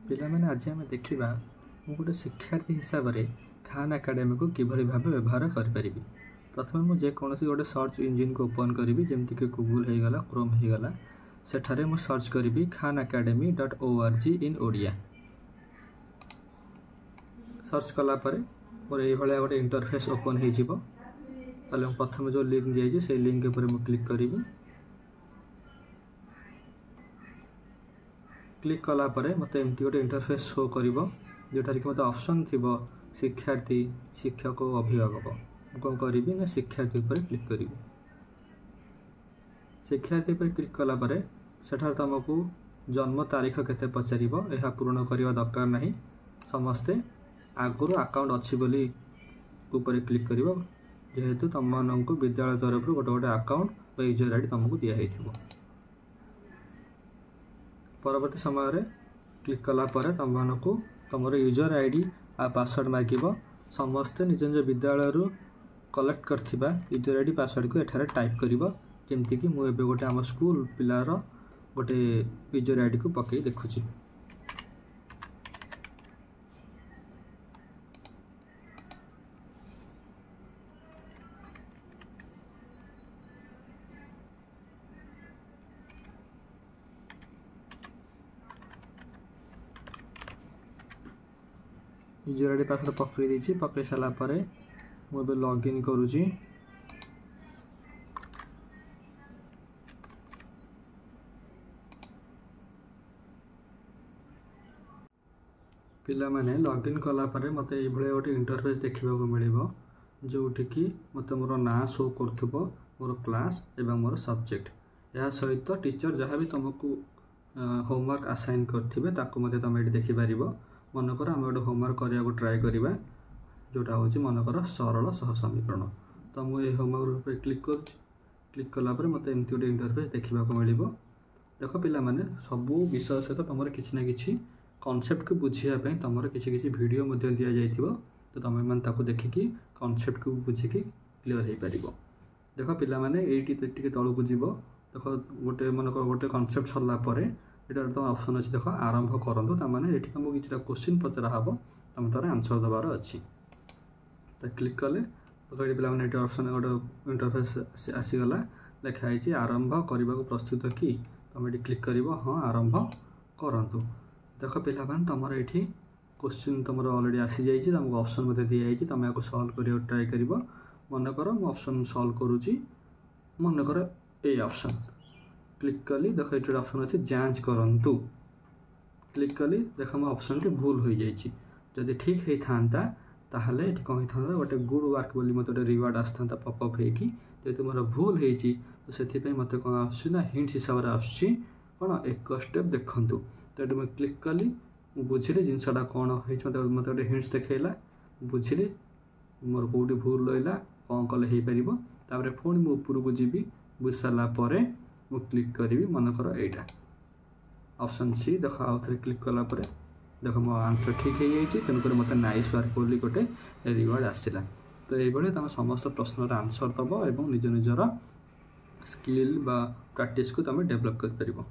पिलामाने आज आम देखा मु गोटे शिक्षार्थी हिसाब से खान एकेडमी को किभली भाव व्यवहार करि। प्रथम मुझे जेकोसी गोटे सर्च इंजिन को ओपन करी जमीक गूगल हो गला क्रोम हो गला सेठारे मु सर्च करी khanacademy.org इन ओडिया। सर्च कलापर मोर ये गोटे इंटरफेस ओपन हो प्रथम जो लिंक जाइए से लिंक पर मु क्लिक करी। क्लिक कलापर मत एमती गोटे इंटरफेस शो कर जोठार कि मत ऑप्शन थी शिक्षार्थी शिक्षक अभिभावक कौन करी ना शिक्षार्थी पर क्लिक करी। शिक्षार्थी पर क्लिक कलापर सेठार तुमको जन्म तारीख केते पचार यह पूर्ण करने दरकार नहीं समस्ते आगुरी अकाउंट अच्छी बोली ऊपर क्लिक कर जेहेतु तुम मानक विद्यालय तरफ गोटे गोटे अकाउंट यूजर आईडी तुमको दिखाई। परवर्ती समय रे क्लिक कलापर तुमको तुम यूजर आईडी आ पासवर्ड मागिब समस्ते निज निज विद्यालय कलेक्ट करथिबा यूजर आईडी पासवर्ड को एठारे टाइप करिवो जेमति कि मु एबे गोटे आम स्कूल पिलार गोटे यूजर आईडी को पकई देखुची। यूजर आईडी पासवर्ड पकई देछि पकई साला परे मु एबे लॉगिन करूची। पिला माने लॉगिन कला परे मते ए भले गोटे इंटरफेस देखिबा को मिलिबो जोठी कि मते मोर ना शो करथबो मोर क्लास एवं मोर सब्जेक्ट या सहित टीचर जहाँ भी तुमको होमवर्क असाइन करथिबे ताको मते तुम एठी देखि पारिबो। मनकर आम गोटे होमवर्क करने को ट्राए करवा जोटा हूँ मनकर सरल सह समीकरण तो मुझे होमवर्क पर क्लिक कर क्लिक कलापर मत एमती गोटे इंटरफेस देखा मिल। देख पिला माने सबू विषय सहित तुम किसी ना कि कॉन्सेप्ट को बुझापी तुम किसी वीडियो दि जाइए तो तुम मैंने देखिकी कॉन्सेप्ट को बुझिकी क्लीयर हो पार। देख पिला माने एटी तलू को जीव देख गोटे मनकर गोटे कॉन्सेप्ट सरला ये तो ऑप्शन अच्छी देख आरंभ करूँ तमें ये तुमको किसी क्वेश्चन पचरा हम तुम तार आंसर देवार अच्छी तो क्लिक कले ये पे ये ऑप्शन गोटे इंटरफेस आसीगला लिखाई आरंभ करने को प्रस्तुत कि तुम ये क्लिक कर हाँ आरंभ करूँ। देख पिला तुम ये क्वेश्चन तुम अलरेडी आसी जाइए तुमको ऑप्शन मत दी तुम आपको सल्व कर ट्राए कर मनकर मुझे ऑप्शन सल्व करुँची मनकर ये ऑप्शन क्लिक कली देख ये ऑप्शन अच्छे जांच करंतु क्लिक कली देख मो ऑप्शन टी भूल हो जाइए जदि ठीक होता ताहले ये कौन था गोटे गुड वर्क बोली मत गोटे रिवार्ड आसता पपअप होगी जेहतु मोर भूल होती तो से मत कौन आसना हिंट्स हिसाब से आसुची कौन एक स्टेप देखूँ तो ये मुझे क्लिक कली बुझिली जिनसा कौन हो मत गोटे हिंट्स देखला बुझिली मोर कौटी भूल रहा कौन कले हो पार पुणी मु ऊपर को जी बुझ सारापर मु क्लिक करी मनकर एटा ऑप्शन सी देख आउ थे क्लिक कलापर देख मो आंसर ठीक हो जाए तेणुक मत नाइस वर्क बोली गोटे रिवार्ड आसला। तो ये तुम समस्त प्रश्नर आंसर दब और निज निजर स्किल बा प्रैक्टिस को तुम डेभलप कर पारिबो।